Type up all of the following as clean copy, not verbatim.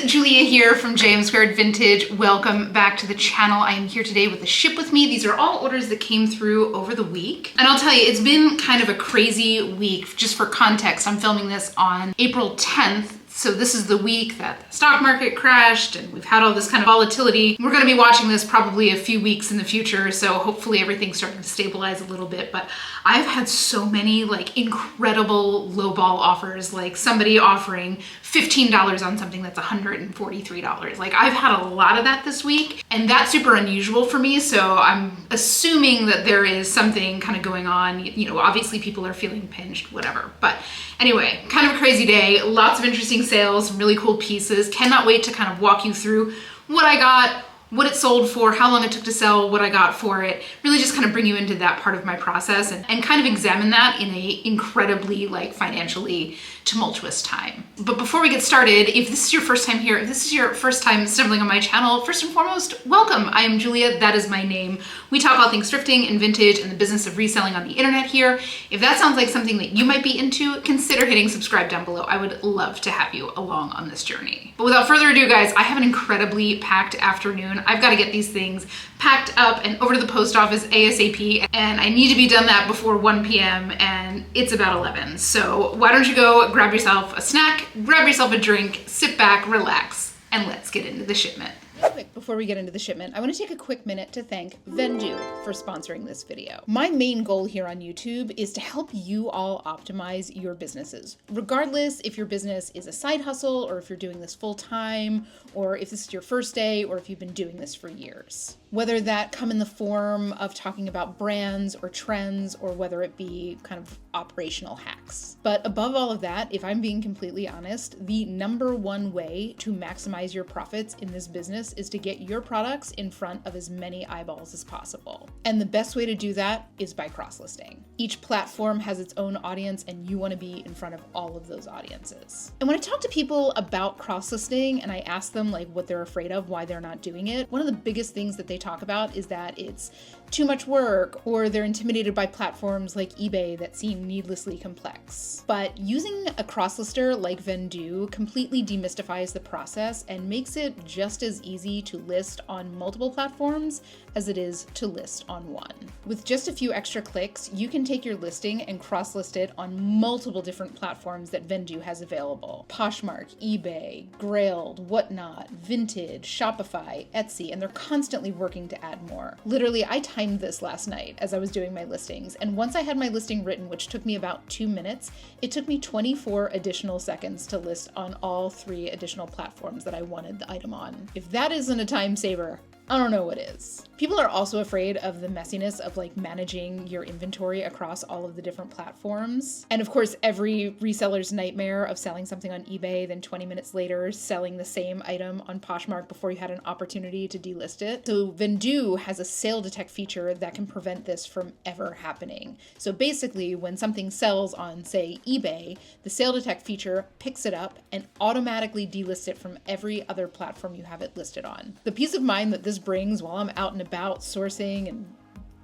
Julia here from JM2 Vintage. Welcome back to the channel. I am here today with the Ship With Me. These are all orders that came through over the week. And I'll tell you, it's been kind of a crazy week. Just for context, I'm filming this on April 10th. So this is the week that the stock market crashed and we've had all this kind of volatility. We're gonna be watching this probably a few weeks in the future, so hopefully everything's starting to stabilize a little bit. But I've had so many like incredible lowball offers, like somebody offering $15 on something that's $143. Like I've had a lot of that this week, and that's super unusual for me. So I'm assuming that there is something kind of going on. You know, obviously people are feeling pinched, whatever. But anyway, kind of a crazy day. Lots of interesting sales, some really cool pieces. Cannot wait to kind of walk you through what I got, what it sold for, how long it took to sell, what I got for it. Really just kind of bring you into that part of my process and kind of examine that in a incredibly like financially tumultuous time. But before we get started, if this is your first time here, if this is your first time stumbling on my channel, first and foremost, welcome. I am Julia, that is my name. We talk all things thrifting and vintage and the business of reselling on the internet here. If that sounds like something that you might be into, consider hitting subscribe down below. I would love to have you along on this journey. But without further ado, guys, I have an incredibly packed afternoon. I've got to get these things packed up and over to the post office ASAP, and I need to be done that before 1 p.m. and it's about 11. So why don't you go grab yourself a snack, grab yourself a drink, sit back, relax, and let's get into the shipment. Quick, before we get into the shipment, I want to take a quick minute to thank Vendoo for sponsoring this video. My main goal here on YouTube is to help you all optimize your businesses, regardless if your business is a side hustle or if you're doing this full time, or if this is your first day, or if you've been doing this for years. Whether that come in the form of talking about brands or trends, or whether it be kind of operational hacks. But above all of that, if I'm being completely honest, the number one way to maximize your profits in this business is to get your products in front of as many eyeballs as possible. And the best way to do that is by cross-listing. Each platform has its own audience, and you want to be in front of all of those audiences. And when I talk to people about cross-listing and I ask them like what they're afraid of, why they're not doing it, one of the biggest things that they talk about is that it's too much work, or they're intimidated by platforms like eBay that seem needlessly complex. But using a cross-lister like Vendoo completely demystifies the process and makes it just as easy to list on multiple platforms as it is to list on one. With just a few extra clicks, you can take your listing and cross-list it on multiple different platforms that Vendoo has available. Poshmark, eBay, Grailed, Whatnot, Vintage, Shopify, Etsy, and they're constantly working to add more. Literally, I timed this last night as I was doing my listings, and once I had my listing written, which took me about 2 minutes, it took me 24 additional seconds to list on all 3 additional platforms that I wanted the item on. If that isn't a time saver, I don't know what is. People are also afraid of the messiness of like managing your inventory across all of the different platforms. And of course, every reseller's nightmare of selling something on eBay, then 20 minutes later selling the same item on Poshmark before you had an opportunity to delist it. So Vendoo has a sale detect feature that can prevent this from ever happening. So basically, when something sells on, say, eBay, the sale detect feature picks it up and automatically delists it from every other platform you have it listed on. The peace of mind that this brings while I'm out and about sourcing and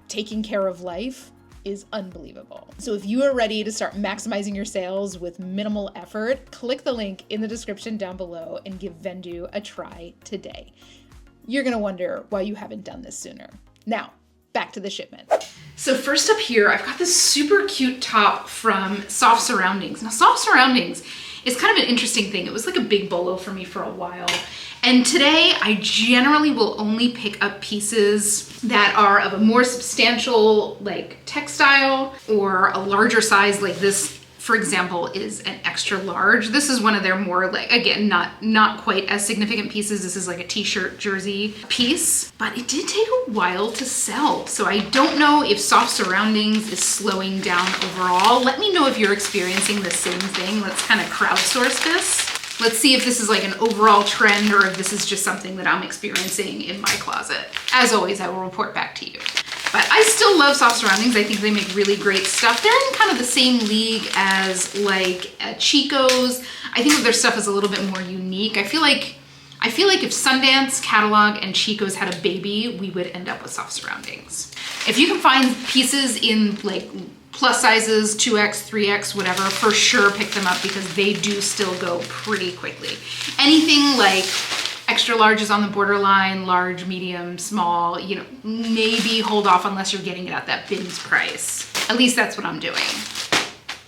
taking care of life is unbelievable. So if you are ready to start maximizing your sales with minimal effort, click the link in the description down below and give Vendoo a try today. You're gonna wonder why you haven't done this sooner. Now, back to the shipment. So first up here, I've got this super cute top from Soft Surroundings. Now, Soft Surroundings is kind of an interesting thing. It was like a big bolo for me for a while. And today I generally will only pick up pieces that are of a more substantial like textile or a larger size. Like this, for example, is an extra large. This is one of their more like, again, not quite as significant pieces. This is like a t-shirt jersey piece, but it did take a while to sell. So I don't know if Soft Surroundings is slowing down overall. Let me know if you're experiencing the same thing. Let's kind of crowdsource this. Let's see if this is like an overall trend or if this is just something that I'm experiencing in my closet. As always, I will report back to you. But I still love Soft Surroundings. I think they make really great stuff. They're in kind of the same league as like Chico's. I think that their stuff is a little bit more unique. I feel like if Sundance, Catalog, and Chico's had a baby, we would end up with Soft Surroundings. If you can find pieces in like Plus sizes, 2X, 3X, whatever, for sure pick them up because they do still go pretty quickly. Anything like extra large is on the borderline, large, medium, small, you know, maybe hold off unless you're getting it at that bins price. At least that's what I'm doing.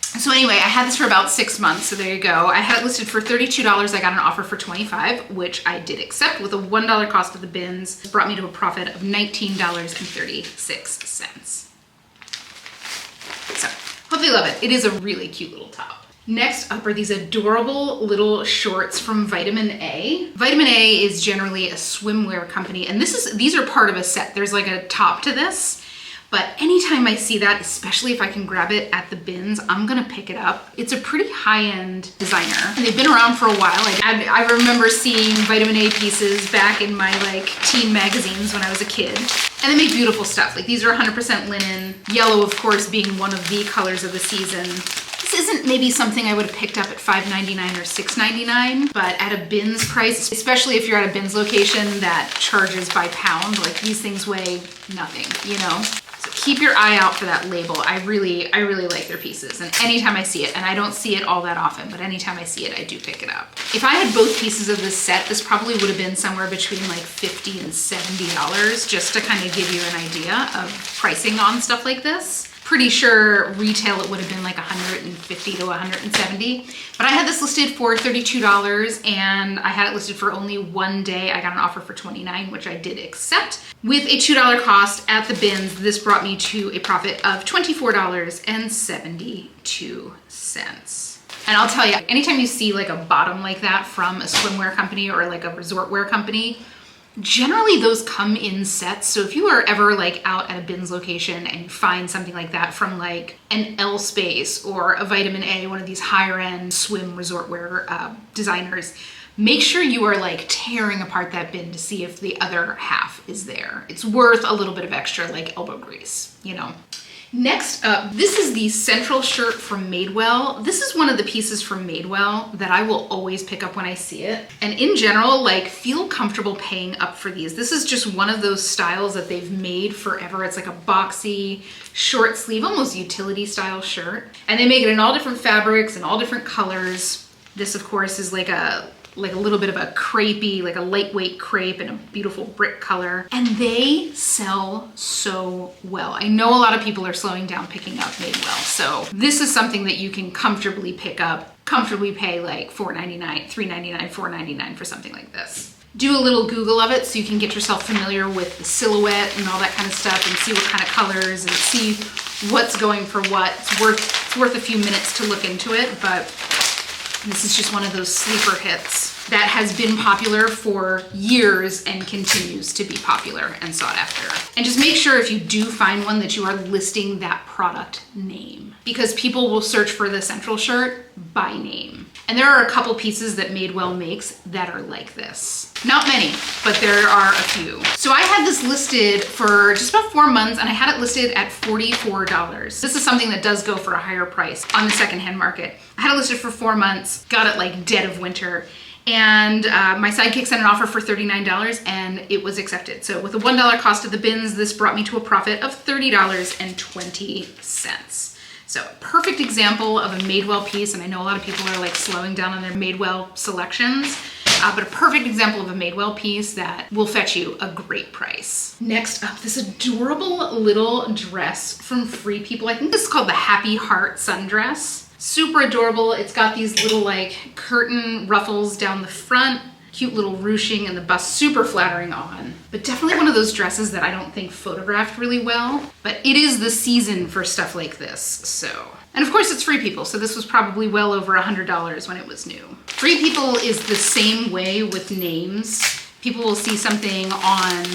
So anyway, I had this for about 6 months, so there you go. I had it listed for $32. I got an offer for $25, which I did accept with a $1 cost of the bins. It brought me to a profit of $19.36. So, hope you love it. It is a really cute little top. Next up are these adorable little shorts from Vitamin A. Vitamin A is generally a swimwear company, and these are part of a set. There's like a top to this. But anytime I see that, especially if I can grab it at the bins, I'm gonna pick it up. It's a pretty high-end designer, and they've been around for a while. I remember seeing Vitamin A pieces back in my like teen magazines when I was a kid. And they make beautiful stuff. Like these are 100% linen. Yellow, of course, being one of the colors of the season. This isn't maybe something I would have picked up at $5.99 or $6.99, but at a bins price, especially if you're at a bins location that charges by pound, like these things weigh nothing, you know? So keep your eye out for that label. I really like their pieces, and anytime I see it, and I don't see it all that often, but anytime I see it, I do pick it up. If I had both pieces of this set, this probably would have been somewhere between like $50 and $70, just to kind of give you an idea of pricing on stuff like this. Pretty sure retail it would have been like $150 to $170, but I had this listed for $32 and I had it listed for only 1 day. I got an offer for $29, which I did accept. With a $2 cost at the bins, this brought me to a profit of $24.72. And I'll tell you, anytime you see like a bottom like that from a swimwear company or like a resort wear company, generally those come in sets. So if you are ever like out at a bins location and you find something like that from like an L Space or a Vitamin A, one of these higher end swim resort wear designers, make sure you are like tearing apart that bin to see if the other half is there. It's worth a little bit of extra like elbow grease, you know. Next up, this is the central shirt from Madewell. This is one of the pieces from Madewell that I will always pick up when I see it. And in general, like, feel comfortable paying up for these. This is just one of those styles that they've made forever. It's like a boxy, short sleeve, almost utility style shirt. And they make it in all different fabrics and all different colors. This, of course, is like a little bit of a crepey, like a lightweight crepe in a beautiful brick color. And they sell so well. I know a lot of people are slowing down picking up Madewell. So this is something that you can comfortably pick up, comfortably pay like $4.99, $3.99, $4.99 for something like this. Do a little Google of it so you can get yourself familiar with the silhouette and all that kind of stuff and see what kind of colors and see what's going for what. It's worth a few minutes to look into it, but this is just one of those sleeper hits that has been popular for years and continues to be popular and sought after. And just make sure if you do find one that you are listing that product name, because people will search for the central shirt by name. And there are a couple pieces that Madewell makes that are like this. Not many, but there are a few. So I had this listed for just about 4 months and I had it listed at $44. This is something that does go for a higher price on the secondhand market. I had it listed for 4 months, got it like dead of winter. And my sidekick sent an offer for $39 and it was accepted. So with a $1 cost of the bins, this brought me to a profit of $30.20. So perfect example of a Madewell piece. And I know a lot of people are like slowing down on their Madewell selections, but a perfect example of a Madewell piece that will fetch you a great price. Next up, this adorable little dress from Free People. I think this is called the Happy Heart Sundress. Super adorable. It's got these little like curtain ruffles down the front, cute little ruching in the bust, super flattering on, but definitely one of those dresses that I don't think photographed really well, but it is the season for stuff like this, so. And of course it's Free People, so this was probably well over $100 when it was new. Free People is the same way with names. People will see something on,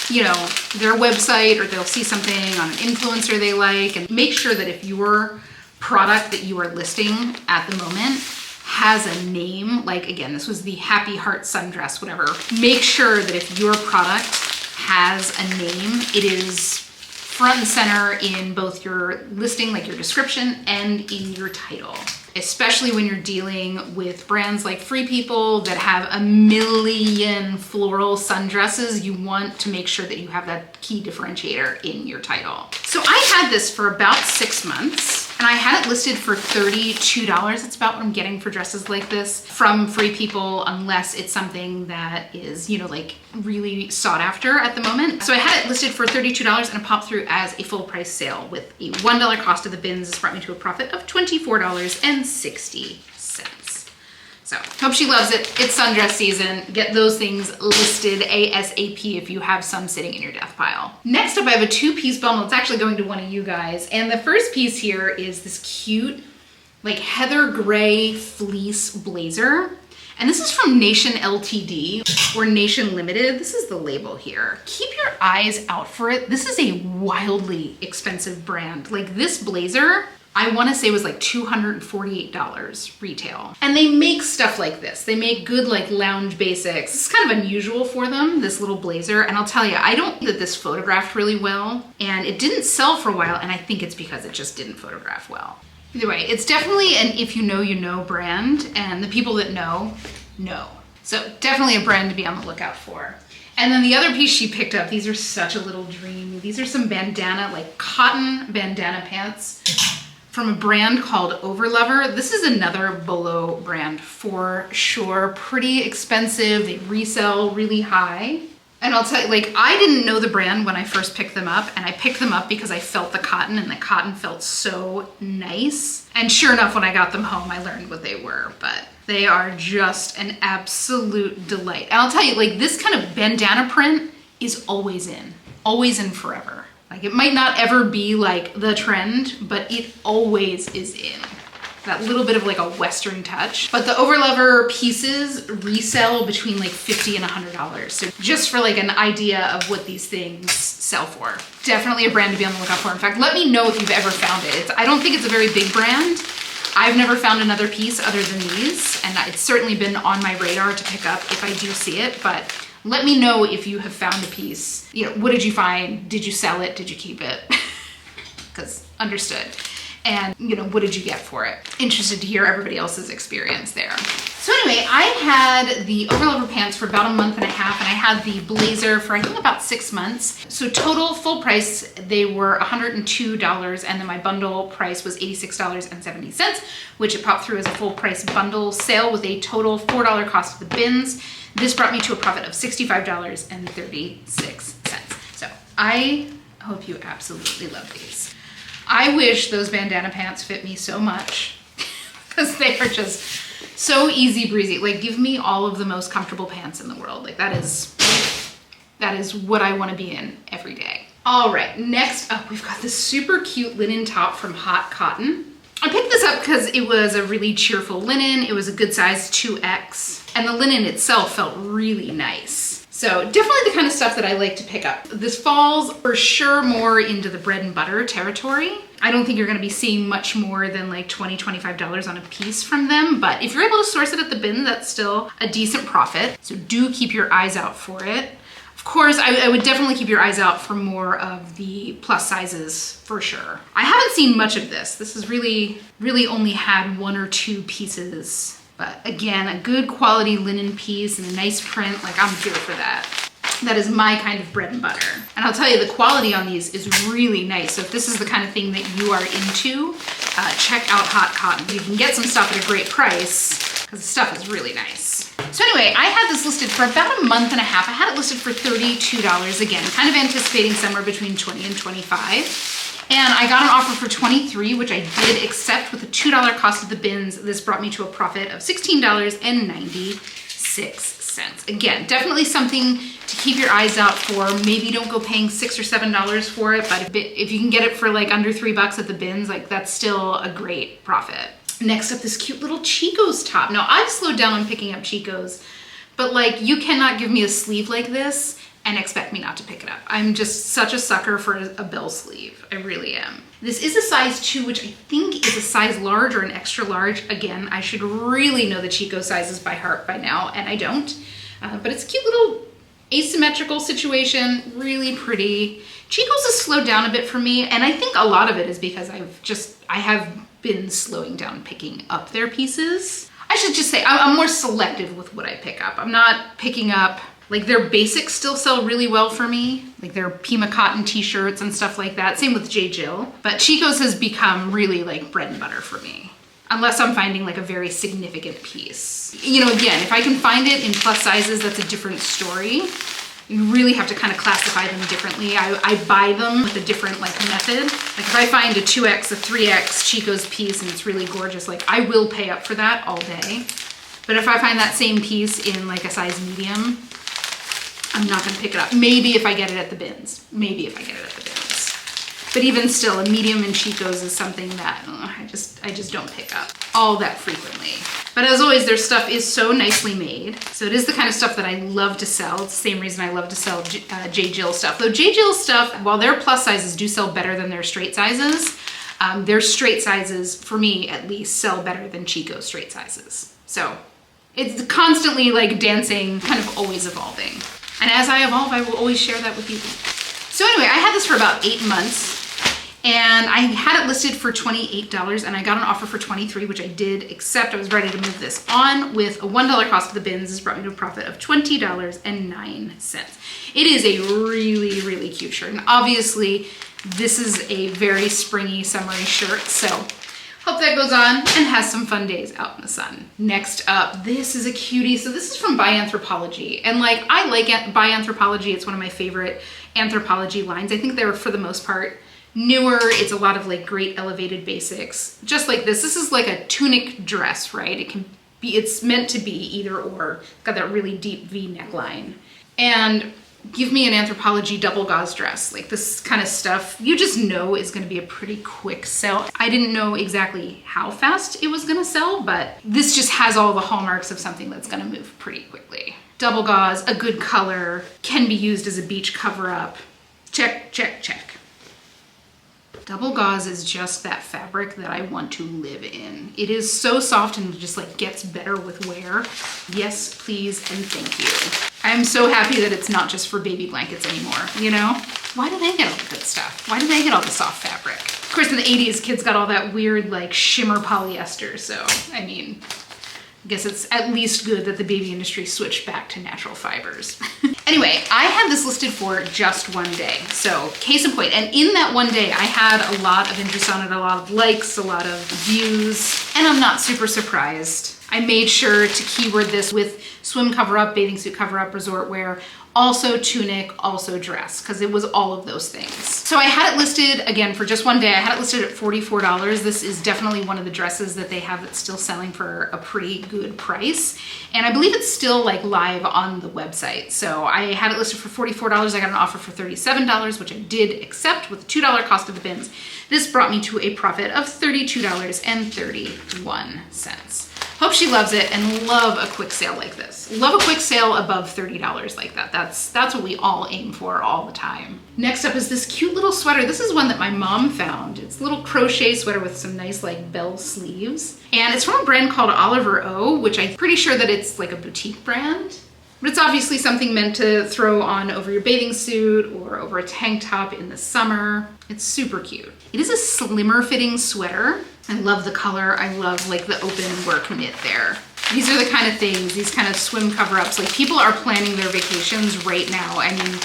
you know, their website, or they'll see something on an influencer they like, and make sure that if your product that you are listing at the moment has a name, like again, this was the Happy Heart Sundress, whatever. Make sure that if your product has a name, it is front and center in both your listing, like your description, and in your title. Especially when you're dealing with brands like Free People that have a million floral sundresses, you want to make sure that you have that key differentiator in your title. So I had this for about 6 months and I had it listed for $32. It's about what I'm getting for dresses like this from Free People, unless it's something that is, you know, like really sought after at the moment. So I had it listed for $32 and it popped through as a full price sale with a $1 cost of the bins. This brought me to a profit of $24.60. So hope she loves it. It's sundress season. Get those things listed ASAP if you have some sitting in your death pile. Next up, I have a 2-piece bundle. It's actually going to one of you guys. And the first piece here is this cute, like heather gray fleece blazer. And this is from Nation Ltd or Nation Limited. This is the label here. Keep your eyes out for it. This is a wildly expensive brand. Like this blazer, I want to say was like $248 retail. And they make stuff like this. They make good like lounge basics. It's kind of unusual for them, this little blazer. And I'll tell you, I don't think that this photographed really well and it didn't sell for a while. And I think it's because it just didn't photograph well. Either way, it's definitely an if you know, you know brand, and the people that know. So definitely a brand to be on the lookout for. And then the other piece she picked up, these are such a little dream. These are some bandana, like cotton bandana pants from a brand called Overlover. This is another Bolo brand for sure. Pretty expensive. They resell really high. And I'll tell you, like, I didn't know the brand when I first picked them up, and I picked them up because I felt the cotton, and the cotton felt so nice. And sure enough, when I got them home, I learned what they were, but they are just an absolute delight. And I'll tell you, like, this kind of bandana print is always in forever. Like, it might not ever be like the trend, but it always is in. That little bit of like a Western touch. But the Overlover pieces resell between like $50 and $100. So just for like an idea of what these things sell for. Definitely a brand to be on the lookout for. In fact, let me know if you've ever found it. I don't think it's a very big brand. I've never found another piece other than these, and it's certainly been on my radar to pick up if I do see it, but let me know if you have found a piece. You know, what did you find? Did you sell it? Did you keep it? Because understood. And, you know, what did you get for it? Interested to hear everybody else's experience there. So anyway, I had the Overlover pants for about a month and a half, and I had the blazer for I think about 6 months. So total full price, they were $102, and then my bundle price was $86.70, which it popped through as a full price bundle sale with a total $4 cost of the bins. This brought me to a profit of $65.36. So I hope you absolutely love these. I wish those bandana pants fit me so much because they are just so easy breezy. Like, give me all of the most comfortable pants in the world. Like, that is what I want to be in every day. All right, next up, we've got this super cute linen top from Hot Cotton. I picked this up because it was a really cheerful linen. It was a good size 2X, and the linen itself felt really nice. So definitely the kind of stuff that I like to pick up. This falls for sure more into the bread and butter territory. I don't think you're gonna be seeing much more than like $20, $25 on a piece from them, but if you're able to source it at the bin, that's still a decent profit. So do keep your eyes out for it. Of course, I would definitely keep your eyes out for more of the plus sizes for sure. I haven't seen much of this. This has really only had 1 or 2 pieces. But again, a good quality linen piece and a nice print, like I'm here for that. That is my kind of bread and butter. And I'll tell you, the quality on these is really nice. So if this is the kind of thing that you are into, check out Hot Cotton. You can get some stuff at a great price because the stuff is really nice. So anyway, I had this listed for about a month and a half. I had it listed for $32 again, kind of anticipating somewhere between $20 and $25. And I got an offer for $23, which I did accept with a $2 cost of the bins. This brought me to a profit of $16.96. Again, definitely something to keep your eyes out for. Maybe don't go paying $6 or $7 for it, but if you can get it for like under $3 at the bins, like that's still a great profit. Next up, this cute little Chico's top. Now, I've slowed down on picking up Chico's, but like you cannot give me a sleeve like this and expect me not to pick it up. I'm just such a sucker for a bell sleeve. I really am. This is a size 2, which I think is a size large or an extra large. Again, I should really know the Chico sizes by heart by now, and I don't. But it's a cute little Asymmetrical situation, really pretty. Chico's has slowed down a bit for me, and I think a lot of it is because I have been slowing down picking up their pieces. I should just say I'm more selective with what I pick up. I'm not picking up, like, their basics still sell really well for me, like their Pima cotton t-shirts and stuff like that. Same with J. Jill. But Chico's has become really like bread and butter for me, unless I'm finding like a very significant piece. You know, again, if I can find it in plus sizes, that's a different story. You really have to kind of classify them differently. I buy them with a different like method. Like if I find a 2X, a 3X Chico's piece and it's really gorgeous, like I will pay up for that all day. But if I find that same piece in like a size medium, I'm not gonna pick it up. Maybe if I get it at the bins. Maybe if I get it at the bins. But even still, a medium in Chico's is something that I just don't pick up all that frequently. But as always, their stuff is so nicely made. So it is the kind of stuff that I love to sell. It's the same reason I love to sell J. Jill stuff. Though J. Jill stuff, while their plus sizes do sell better than their straight sizes, their straight sizes, for me at least, sell better than Chico's straight sizes. So it's constantly like dancing, kind of always evolving. And as I evolve, I will always share that with you. So anyway, I had this for about 8 months. And I had it listed for $28 and I got an offer for $23, which I did accept. I was ready to move this on with a $1 cost of the bins. This brought me to a profit of $20.09. It is a really, really cute shirt. And obviously this is a very springy, summery shirt. So hope that goes on and has some fun days out in the sun. Next up, this is a cutie. So this is from By Anthropologie. And like, I like By Anthropologie. It's one of my favorite Anthropologie lines. I think they're, for the most part, newer. It's a lot of like great elevated basics. Just like this. This is like a tunic dress, right? It's meant to be either or. Got that really deep V neckline. And give me an Anthropologie double gauze dress. Like this kind of stuff, you just know is gonna be a pretty quick sell. I didn't know exactly how fast it was gonna sell, but this just has all the hallmarks of something that's gonna move pretty quickly. Double gauze, a good color, can be used as a beach cover-up. Check, check, check. Double gauze is just that fabric that I want to live in. It is so soft and just like gets better with wear. Yes, please, and thank you. I'm so happy that it's not just for baby blankets anymore, you know? Why do they get all the good stuff? Why do they get all the soft fabric? Of course, in the 80s, kids got all that weird like shimmer polyester. So, I mean, I guess it's at least good that the baby industry switched back to natural fibers. Anyway, I had this listed for just one day. So case in point, and in that one day, I had a lot of interest on it, a lot of likes, a lot of views, and I'm not super surprised. I made sure to keyword this with swim cover-up, bathing suit cover-up, resort wear, also tunic, also dress, because it was all of those things. So I had it listed, again, for just one day. I had it listed at $44. This is definitely one of the dresses that they have that's still selling for a pretty good price. And I believe it's still like live on the website. So I had it listed for $44. I got an offer for $37, which I did accept with a $2 cost of the bins. This brought me to a profit of $32.31. Hope she loves it and love a quick sale like this. Love a quick sale above $30 like that. That's what we all aim for all the time. Next up is this cute little sweater. This is one that my mom found. It's a little crochet sweater with some nice like bell sleeves. And it's from a brand called Oliver O, which I'm pretty sure that it's like a boutique brand. But it's obviously something meant to throw on over your bathing suit or over a tank top in the summer. It's super cute. It is a slimmer fitting sweater. I love the color. I love like the open work knit there. These are the kind of things, these kind of swim cover-ups. Like people are planning their vacations right now. I mean,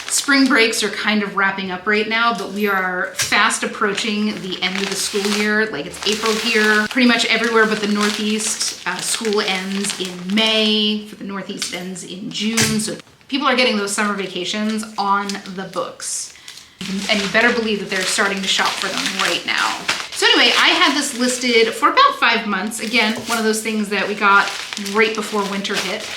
spring breaks are kind of wrapping up right now, but we are fast approaching the end of the school year. Like it's April here, pretty much everywhere but the Northeast. School ends in May, for the Northeast ends in June. So people are getting those summer vacations on the books. And you better believe that they're starting to shop for them right now. So anyway, I had this listed for about 5 months. Again, one of those things that we got right before winter hit.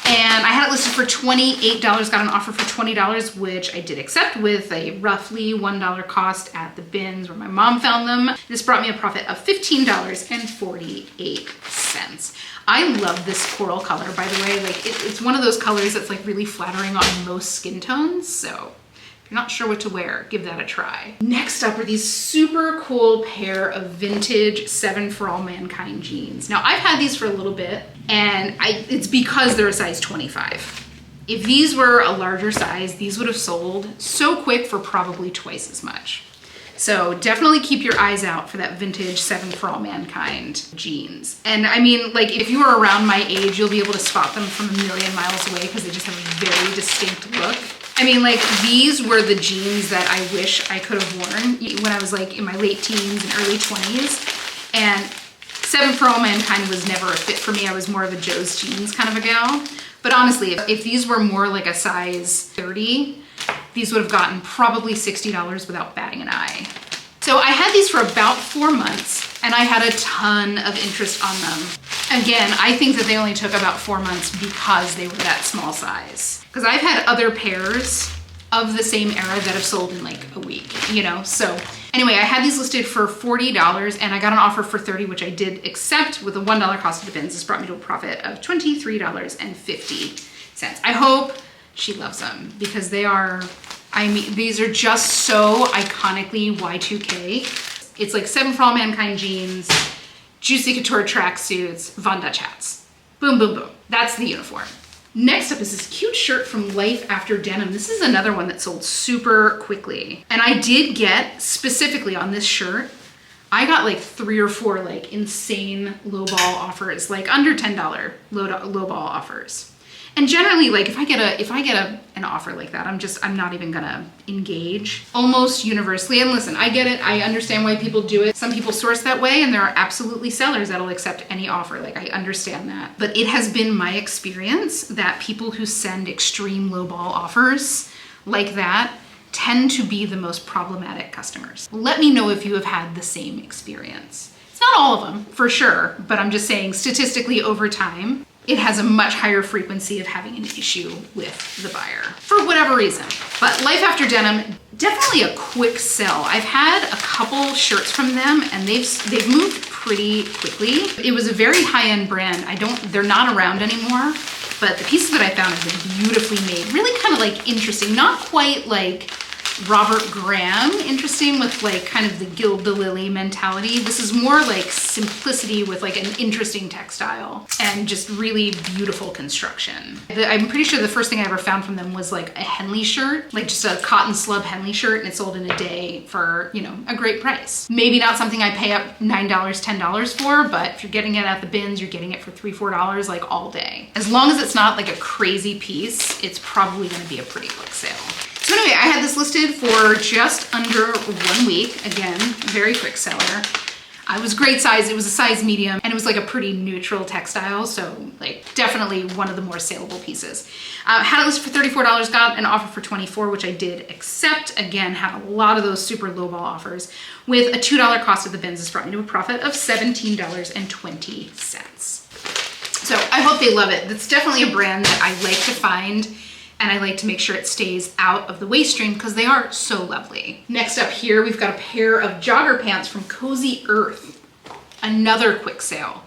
And I had it listed for $28, got an offer for $20, which I did accept with a roughly $1 cost at the bins where my mom found them. This brought me a profit of $15.48. I love this coral color, by the way. Like it's one of those colors that's like really flattering on most skin tones. So if you're not sure what to wear, give that a try. Next up are these super cool pair of vintage 7 for All Mankind jeans. Now I've had these for a little bit and it's because they're a size 25. If these were a larger size, these would have sold so quick for probably twice as much. So definitely keep your eyes out for that vintage 7 for All Mankind jeans. And I mean, like if you are around my age, you'll be able to spot them from a million miles away because they just have a very distinct look. I mean, like these were the jeans that I wish I could have worn when I was like in my late teens and early 20s. And 7 for All Mankind was never a fit for me. I was more of a Joe's Jeans kind of a gal. But honestly, if these were more like a size 30, these would have gotten probably $60 without batting an eye. So I had these for about 4 months and I had a ton of interest on them. Again, I think that they only took about 4 months because they were that small size. Because I've had other pairs of the same era that have sold in like a week, you know? So anyway, I had these listed for $40 and I got an offer for $30, which I did accept with a $1 cost of the bins. This brought me to a profit of $23.50. I hope she loves them because they are, I mean, these are just so iconically Y2K. It's like 7 for All Mankind jeans, Juicy Couture tracksuits, Von Dutch hats. Boom, boom, boom. That's the uniform. Next up is this cute shirt from Life After Denim. This is another one that sold super quickly. And I did get, specifically on this shirt, I got like 3 or 4 like insane lowball offers, like under $10 lowball offers. And generally, like if I get an offer like that, I'm not even gonna engage almost universally. And listen, I get it. I understand why people do it. Some people source that way and there are absolutely sellers that'll accept any offer. Like I understand that. But it has been my experience that people who send extreme lowball offers like that tend to be the most problematic customers. Let me know if you have had the same experience. It's not all of them, for sure, but I'm just saying statistically over time, it has a much higher frequency of having an issue with the buyer for whatever reason. But Life After Denim, definitely a quick sell. I've had a couple shirts from them and they've moved pretty quickly. It was a very high-end brand. They're not around anymore, but the pieces that I found have been beautifully made. Really kind of like interesting, not quite like Robert Graham interesting with like kind of the Gild the Lily mentality. This is more like simplicity with like an interesting textile and just really beautiful construction. I'm pretty sure the first thing I ever found from them was like a Henley shirt, like just a cotton slub Henley shirt, and it sold in a day for, you know, a great price. Maybe not something I pay up $9, $10 for, but if you're getting it at the bins, you're getting it for $3, $4 like all day. As long as it's not like a crazy piece, it's probably gonna be a pretty quick sale. So anyway, I had this listed for just under 1 week. Again, very quick seller. It was great size. It was a size medium and it was like a pretty neutral textile. So like definitely one of the more saleable pieces. Had it listed for $34, got an offer for $24, which I did accept. Again, had a lot of those super lowball offers with a $2 cost of the bins. This brought me to a profit of $17.20. So I hope they love it. It's definitely a brand that I like to find and I like to make sure it stays out of the waist stream because they are so lovely. Next up here, we've got a pair of jogger pants from Cozy Earth. Another quick sale.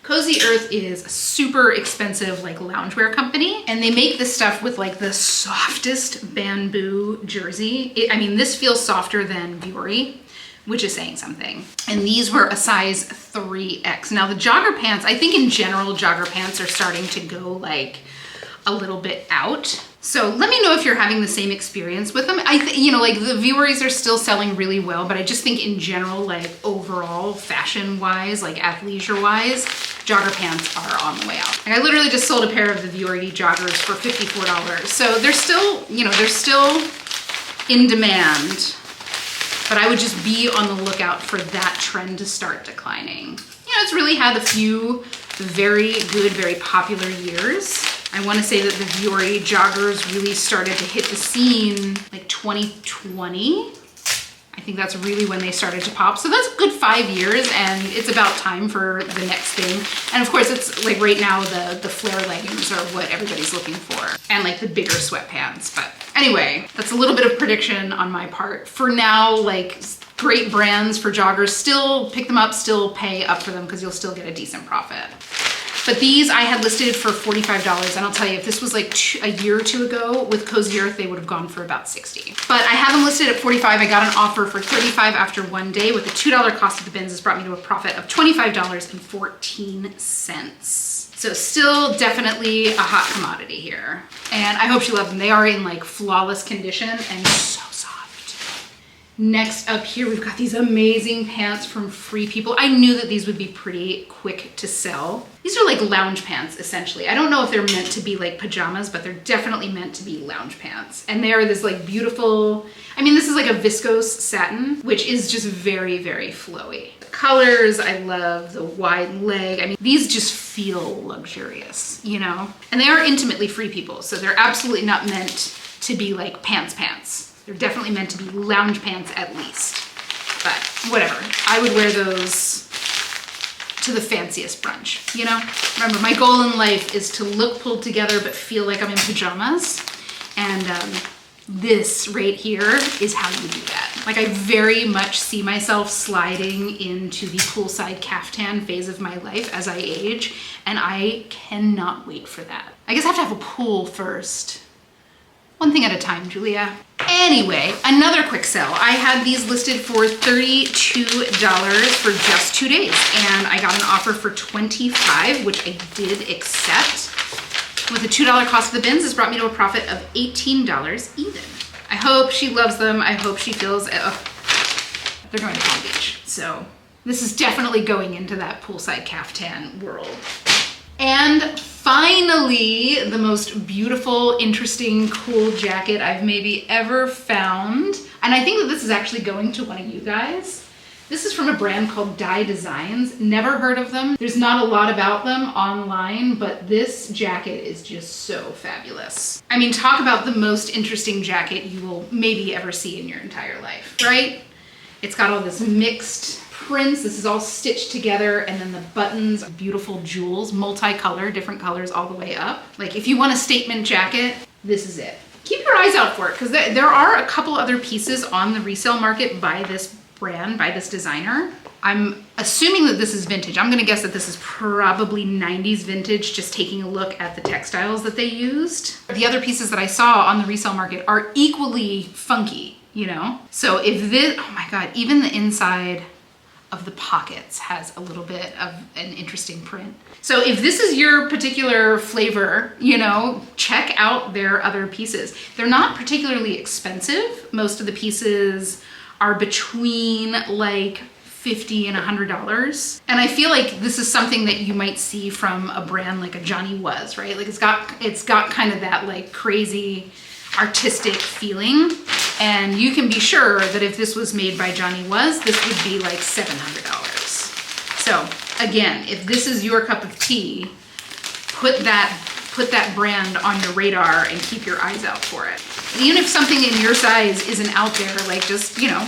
Cozy Earth is a super expensive like loungewear company and they make this stuff with like the softest bamboo jersey. I mean, this feels softer than Vuori, which is saying something. And these were a size 3X. Now the jogger pants, I think in general, jogger pants are starting to go like a little bit out. So let me know if you're having the same experience with them. You know, like the Vuoris are still selling really well, but I just think in general, like overall fashion wise, like athleisure wise, jogger pants are on the way out. Like I literally just sold a pair of the Vuori joggers for $54. So they're still, you know, they're still in demand, but I would just be on the lookout for that trend to start declining. You know, it's really had a few very good, very popular years. I want to say that the Vuori joggers really started to hit the scene like 2020. I think that's really when they started to pop. So that's a good 5 years and it's about time for the next thing. And of course it's like right now the flare leggings are what everybody's looking for and like the bigger sweatpants. But anyway, that's a little bit of prediction on my part. For now, like great brands for joggers, still pick them up, still pay up for them because you'll still get a decent profit. But these I had listed for $45, and I'll tell you, if this was like a year or two ago with Cozy Earth, they would have gone for about $60. But I have them listed at $45. I got an offer for $35 after 1 day with a $2 cost of the bins. This brought me to a profit of $25.14. So still definitely a hot commodity here. And I hope she loves them. They are in like flawless condition and so soft. Next up here, we've got these amazing pants from Free People. I knew that these would be pretty quick to sell. These are like lounge pants, essentially. I don't know if they're meant to be like pajamas, but they're definitely meant to be lounge pants. And they are this like beautiful, I mean, this is like a viscose satin, which is just very, very flowy. The colors, I love the wide leg. I mean, these just feel luxurious, you know? And they are intimately Free People, so they're absolutely not meant to be like pants. They're definitely meant to be lounge pants at least, but whatever. I would wear those to the fanciest brunch, you know? Remember, my goal in life is to look pulled together but feel like I'm in pajamas, and this right here is how you do that. Like, I very much see myself sliding into the poolside caftan phase of my life as I age, and I cannot wait for that. I guess I have to have a pool first. One thing at a time, Julia. Anyway, another quick sell. I had these listed for $32 for just 2 days, and I got an offer for $25, which I did accept. With the $2 cost of the bins, this brought me to a profit of $18 even. I hope she loves them. I hope she feels, they're going to Palm Beach. So this is definitely going into that poolside caftan world. And finally, the most beautiful, interesting, cool jacket I've maybe ever found. And I think that this is actually going to one of you guys. This is from a brand called Dye Designs. Never heard of them. There's not a lot about them online, but this jacket is just so fabulous. I mean, talk about the most interesting jacket you will maybe ever see in your entire life, right? It's got all this mixed prints. This is all stitched together, and then the buttons are beautiful jewels, multicolor, different colors all the way up. Like, if you want a statement jacket, this is it. Keep your eyes out for it, because there are a couple other pieces on the resale market by this brand, by this designer. I'm assuming that this is vintage. I'm gonna guess that this is probably 90s vintage, just taking a look at the textiles that they used. The other pieces that I saw on the resale market are equally funky, you know? So if this, oh my God, even the inside of the pockets has a little bit of an interesting print. So if this is your particular flavor, you know, check out their other pieces. They're not particularly expensive. Most of the pieces are between like $50 and $100. And I feel like this is something that you might see from a brand like a Johnny Was, right? Like it's got kind of that like crazy artistic feeling. And you can be sure that if this was made by Johnny Was, this would be like $700. So again, if this is your cup of tea, put that brand on your radar and keep your eyes out for it. And even if something in your size isn't out there, like just, you know,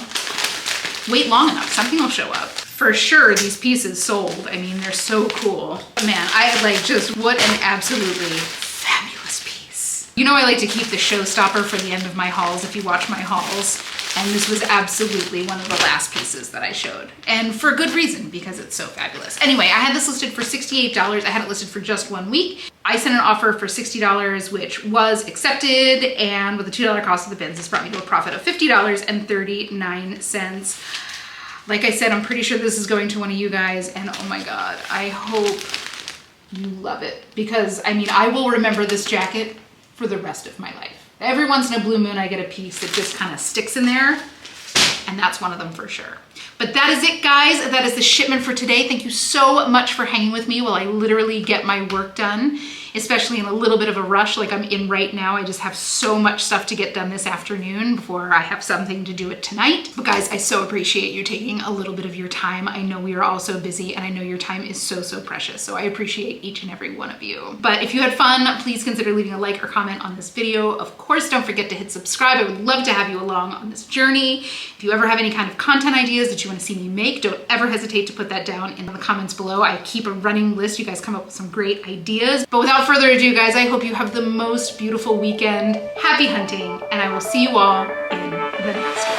wait long enough, something will show up. For sure, these pieces sold. I mean, they're so cool. Man, I like just, what an absolutely fabulous piece. You know, I like to keep the showstopper for the end of my hauls if you watch my hauls. And this was absolutely one of the last pieces that I showed. And for good reason, because it's so fabulous. Anyway, I had this listed for $68. I had it listed for just 1 week. I sent an offer for $60, which was accepted. And with the $2 cost of the bins, this brought me to a profit of $50.39. Like I said, I'm pretty sure this is going to one of you guys. And oh my God, I hope you love it. Because I mean, I will remember this jacket for the rest of my life. Every once in a blue moon, I get a piece that just kind of sticks in there, and that's one of them for sure. But that is it, guys. That is the shipment for today. Thank you so much for hanging with me while I literally get my work done, especially in a little bit of a rush like I'm in right now. I just have so much stuff to get done this afternoon before I have something to do it tonight. But guys, I so appreciate you taking a little bit of your time. I know we are all so busy, and I know your time is so, so precious. So I appreciate each and every one of you. But if you had fun, please consider leaving a like or comment on this video. Of course, don't forget to hit subscribe. I would love to have you along on this journey. If you ever have any kind of content ideas that you want to see me make, don't ever hesitate to put that down in the comments below. I keep a running list. You guys come up with some great ideas. But without further ado, guys, I hope you have the most beautiful weekend. Happy hunting, and I will see you all in the next one.